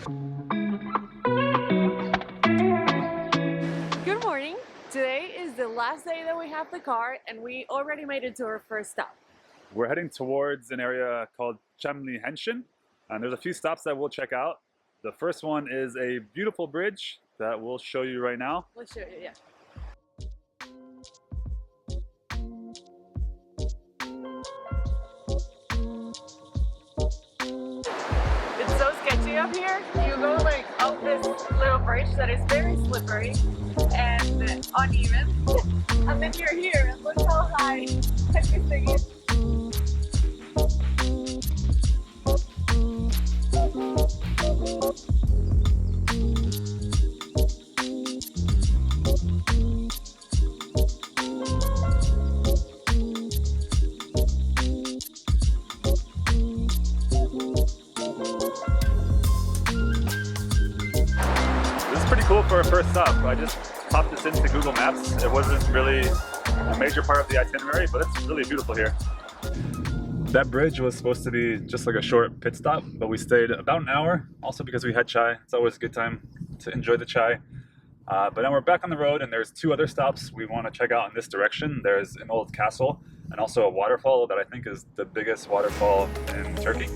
Good morning. Today is the last day that we have the car and we already made it to our first stop. We're heading towards an area called Chamli Henshin, and there's a few stops that we'll check out. The first one is a beautiful bridge that we'll show you right now. We'll show you, yeah. It's so sketchy up here. You go like up this little bridge that is very slippery and uneven, and then you're here and look how high everything is. Cool for a first stop. I just popped this into Google Maps. It wasn't really a major part of the itinerary, but it's really beautiful here. That bridge was supposed to be just like a short pit stop, but we stayed about an hour, also because we had chai. It's always a good time to enjoy the chai. But now we're back on the road, and there's two other stops we want to check out in this direction. There's an old castle and also a waterfall that I think is the biggest waterfall in Turkey.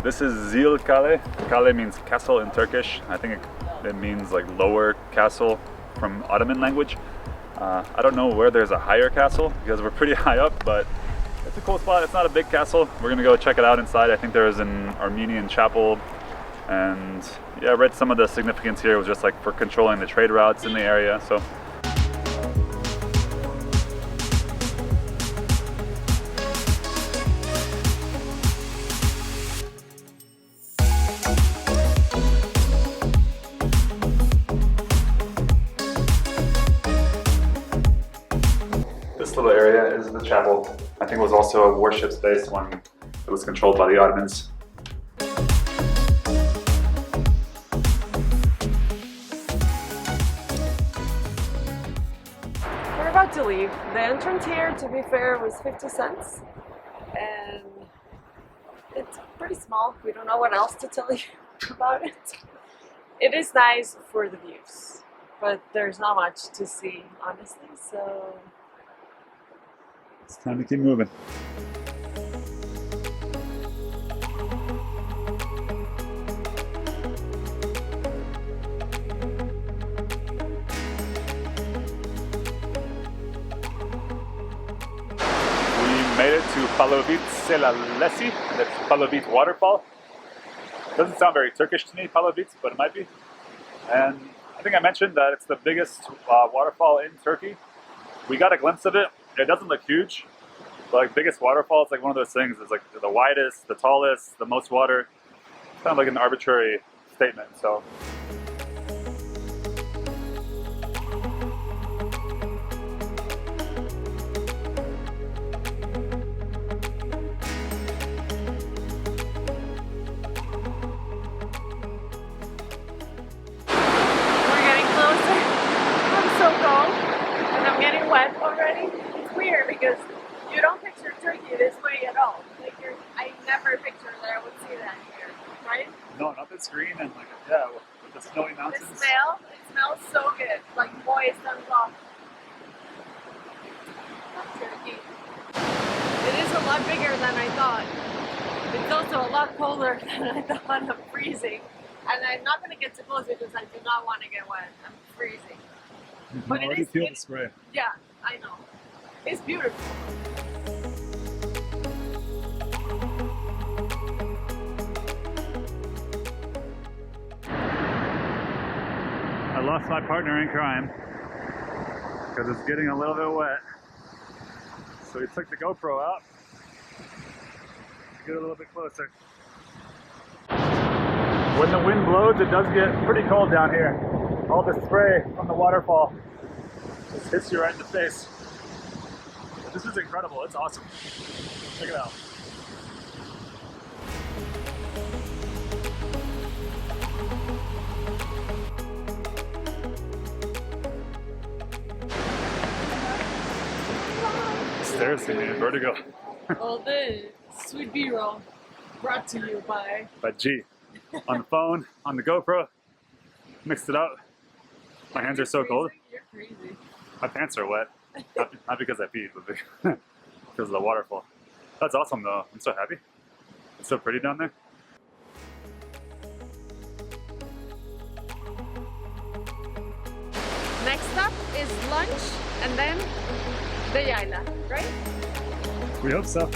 This is Zil Castle. Kale means castle in Turkish. I think it means like lower castle from Ottoman language. I don't know where there's a higher castle because we're pretty high up, but it's a cool spot. It's not a big castle. We're gonna go check it out inside. I think there is an Armenian chapel, and yeah, I read some of the significance here was just like for controlling the trade routes in the area. So. This little area is the chapel. I think it was also a worship space when it was controlled by the Ottomans. We're about to leave. The entrance here, to be fair, was 50 cents. And it's pretty small. We don't know what else to tell you about it. It is nice for the views, but there's not much to see, honestly, so it's time to keep moving. We made it to Palovit Waterfall. That's Palovit Waterfall. Doesn't sound very Turkish to me, Palovit, but it might be. And I think I mentioned that it's the biggest waterfall in Turkey. We got a glimpse of it. It doesn't look huge, but like biggest waterfall, it's like one of those things. It's like the widest, the tallest, the most water. It's kind of like an arbitrary statement. So. we're getting closer. I'm so cold, and I'm getting wet already. It's weird because you don't picture Turkey this way at all. Like I never pictured that I would see that here, right? No, not this green and like yeah, with the snowy mountains. The smell, it smells so good, like moist and soft. Turkey. It is a lot bigger than I thought. It's also a lot colder than I thought. I'm freezing, and I'm not going to get too close because I do not want to get wet. I'm freezing. You can But already feel the it, spray. yeah, I know. It's beautiful. I lost my partner in crime because it's getting a little bit wet. So we took the GoPro out to get a little bit closer. When the wind blows, it does get pretty cold down here. All the spray from the waterfall just hits you right in the face. This is incredible. It's awesome. Check it out. Stairs give me vertigo. All the sweet B-roll brought to you by G. On the phone, on the GoPro, mixed it up. My hands are so cold. You're crazy. My pants are wet. Not because I peed, but because of the waterfall. That's awesome though. I'm so happy. It's so pretty down there. Next up is lunch and then the Yayla, right? We hope so.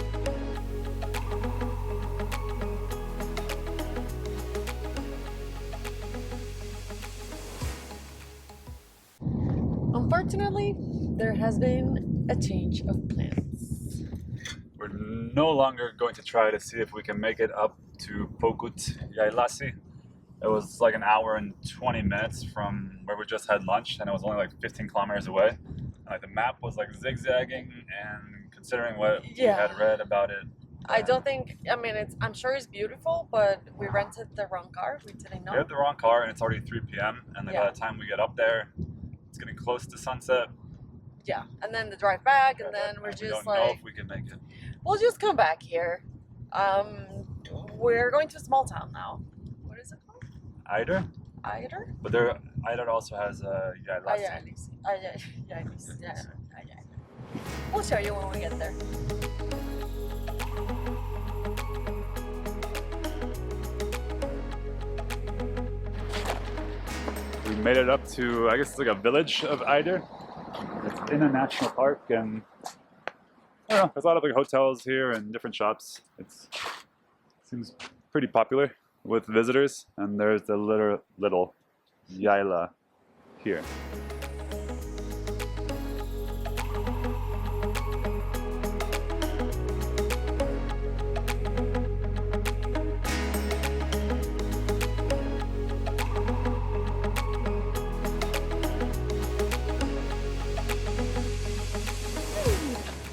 Unfortunately, there has been a change of plans. We're no longer going to try to see if we can make it up to Palovit Waterfall. It was like an hour and 20 minutes from where we just had lunch, and it was only like 15 kilometers away. Like the map was like zigzagging, and considering what we had read about it, I don't think, I mean, I'm sure it's beautiful, but we rented the wrong car. We didn't know. we had the wrong car, and it's already 3 p.m. And by the time we get up there, it's getting close to sunset. Yeah, and then the drive back, and then we're just we don't like, know if we can make it. We'll just come back here. We're going to a small town now. What is it called? Ayder? Ayder? But Ayder also has a We'll show you when we get there. We made it up to, I guess it's like a village of Ayder. It's in a national park, and I don't know, there's a lot of like hotels here and different shops. It seems pretty popular with visitors, and there's the little Yayla here.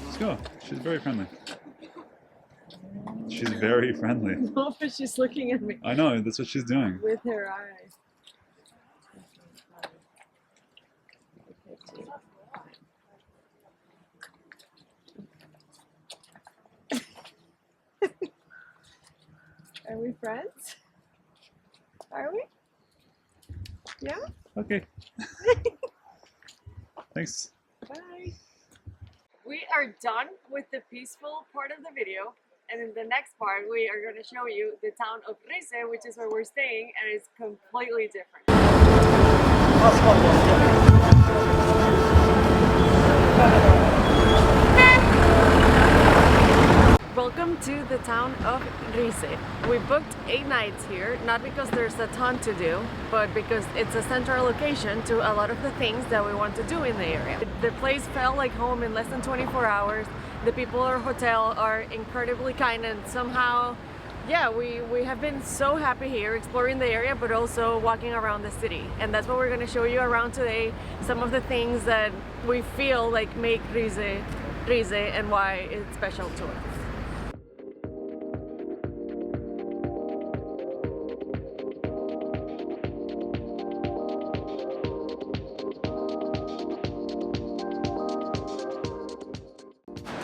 Let's go. She's very friendly. She's very friendly. No, but she's looking at me. I know, that's what she's doing. With her eyes. Are we friends? Are we? Yeah? Okay. Thanks. Bye. We are done with the peaceful part of the video, and in the next part we are going to show you the town of Rize, which is where we're staying, and it's completely different. Welcome to the town of Rize. We booked 8 nights here, not because there's a ton to do, but because it's a central location to a lot of the things that we want to do in the area. The place felt like home in less than 24 hours. The people at our hotel are incredibly kind, and somehow, yeah, we have been so happy here exploring the area, but also walking around the city. And that's what we're going to show you around today, some of the things that we feel like make Rize and why it's special to us.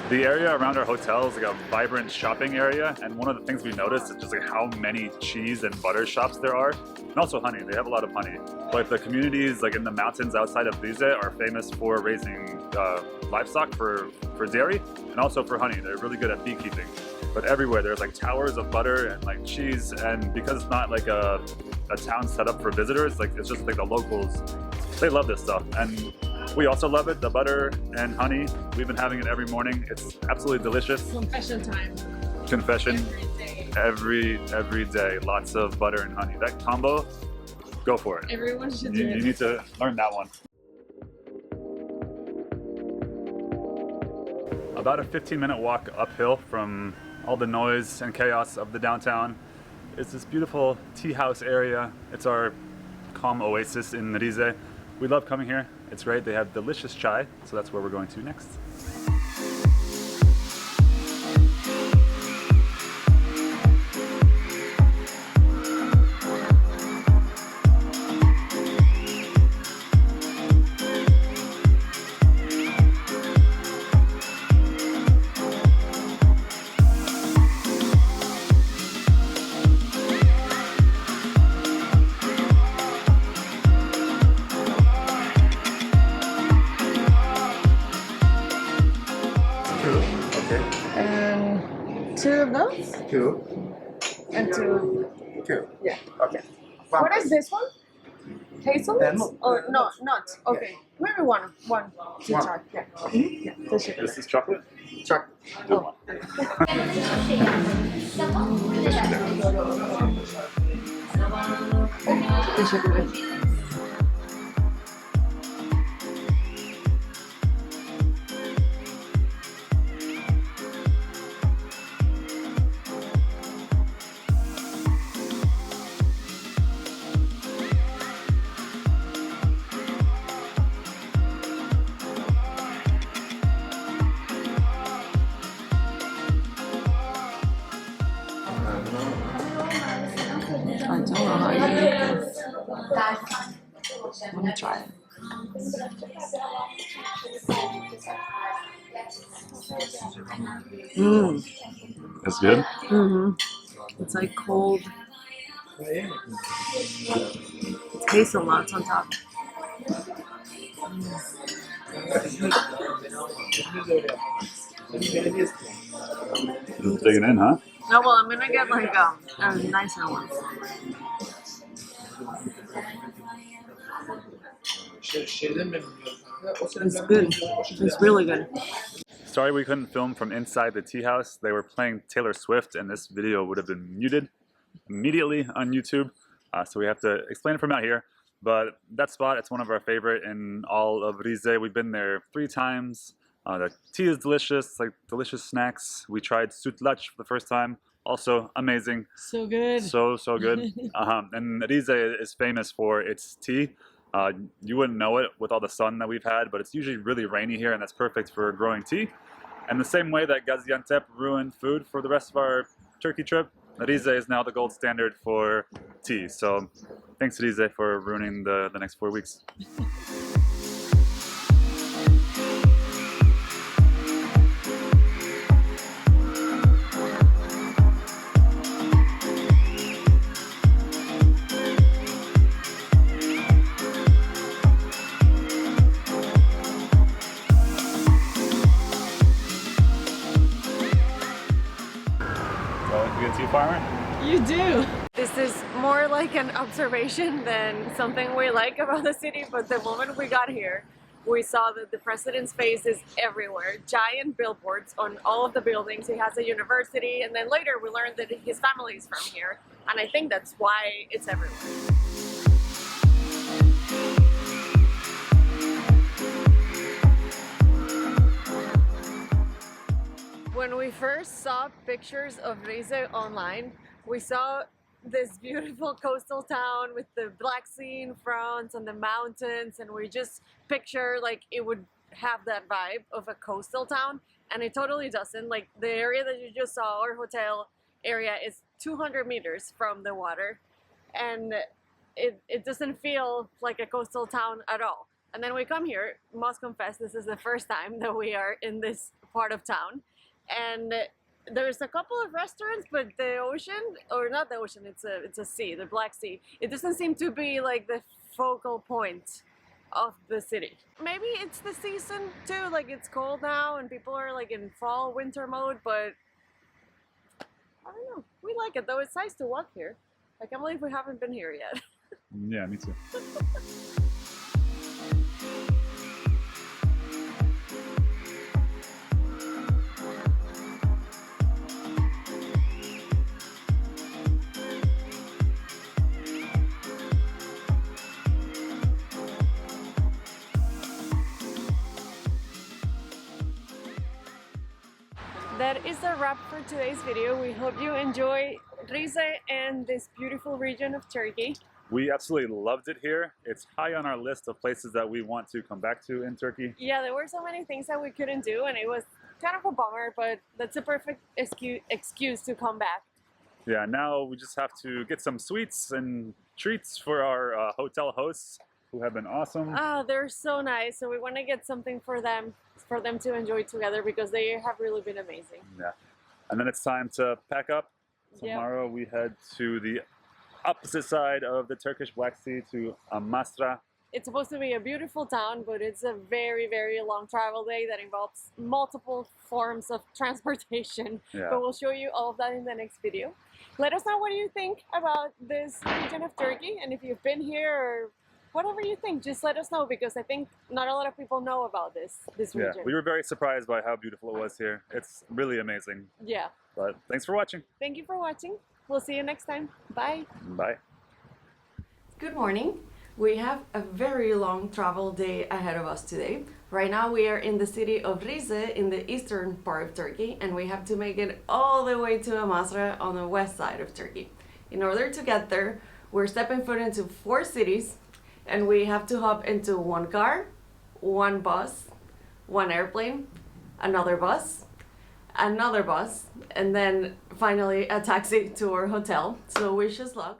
The area around our hotel is like a vibrant shopping area, and one of the things we noticed is just like how many cheese and butter shops there are, and also honey. They have a lot of honey. But the communities like in the mountains outside of Rize are famous for raising livestock for dairy and also for honey. They're really good at beekeeping. But everywhere there's like towers of butter and like cheese, and because it's not like a town set up for visitors, like it's just like the locals, they love this stuff. And we also love it, the butter and honey. We've been having it every morning. It's absolutely delicious. Confession time. Confession. Every day. Every day. Lots of butter and honey. That combo, go for it. Everyone should do it. You need to learn that one. About a 15-minute walk uphill from all the noise and chaos of the downtown is this beautiful tea house area. It's our calm oasis in Rize. We love coming here. It's great. They have delicious chai, so that's where we're going to next. Two. Okay. And 2 of those? Two. And 2. Two. Yeah. Okay. What is this one? Hazelnuts? No, Or no, nuts. Okay. Maybe one to One. try. Yeah. Yeah. This should be This is chocolate? Chocolate. Do Oh. one. This should be good. I don't know how you make this. Let me try it. Mmm. It's good? Mm-hmm. It's like cold hazelnuts on top. Just digging in, huh? No, well, I'm gonna get like a nicer one. It's good. It's really good. Sorry we couldn't film from inside the tea house. They were playing Taylor Swift and this video would have been muted immediately on YouTube. So we have to explain it from out here. But that spot, it's one of our favorite in all of Rize. We've been there 3 times. The tea is delicious, like delicious snacks. We tried sütlaç for the first time. Also amazing. So good. So good. And Rize is famous for its tea. You wouldn't know it with all the sun that we've had, but it's usually really rainy here and that's perfect for growing tea. And the same way that Gaziantep ruined food for the rest of our Turkey trip, Rize is now the gold standard for tea. So thanks Rize for ruining the next 4 weeks. Tea farmer? You do. This is more like an observation than something we like about the city, but the moment we got here, we saw that the president's face is everywhere. Giant billboards on all of the buildings. He has a university, and then later we learned that his family is from here, and I think that's why it's everywhere. When we first saw pictures of Rize online, we saw this beautiful coastal town with the Black Sea in front and the mountains, and we just picture like it would have that vibe of a coastal town, and it totally doesn't. Like the area that you just saw, our hotel area, is 200 meters from the water, and it doesn't feel like a coastal town at all. And then we come here, must confess, this is the first time that we are in this part of town. And there's a couple of restaurants, but the ocean, or not the ocean, it's a sea, the Black Sea. It doesn't seem to be like the focal point of the city. Maybe it's the season too, like it's cold now and people are like in fall, winter mode, but I don't know. We like it though. It's nice to walk here. I can't believe we haven't been here yet. Yeah, me too. That is a wrap for today's video. We hope you enjoy Rize and this beautiful region of Turkey. We absolutely loved it here. It's high on our list of places that we want to come back to in Turkey. Yeah, there were so many things that we couldn't do and it was kind of a bummer, but that's a perfect excuse to come back. Yeah, now we just have to get some sweets and treats for our hotel hosts who have been awesome. Oh, they're so nice. So we want to get something for them to enjoy together because they have really been amazing. Yeah. And then it's time to pack up. Yep. Tomorrow we head to the opposite side of the Turkish Black Sea to Amasra It's supposed to be a beautiful town, but it's a very, very long travel day that involves multiple forms of transportation. Yeah. But we'll show you all of that in the next video. Let us know what you think about this region of Turkey, and if you've been here or whatever you think, just let us know, because I think not a lot of people know about this region. Yeah, we were very surprised by how beautiful it was here. It's really amazing. Yeah. But thanks for watching. Thank you for watching. We'll see you next time. Bye. Bye. Good morning. We have a very long travel day ahead of us today. Right now we are in the city of Rize in the eastern part of Turkey, and we have to make it all the way to Amasra on the west side of Turkey. In order to get there, we're stepping foot into 4 cities, and we have to hop into 1 car, 1 bus, 1 airplane, another bus, and then finally a taxi to our hotel. So wish us luck.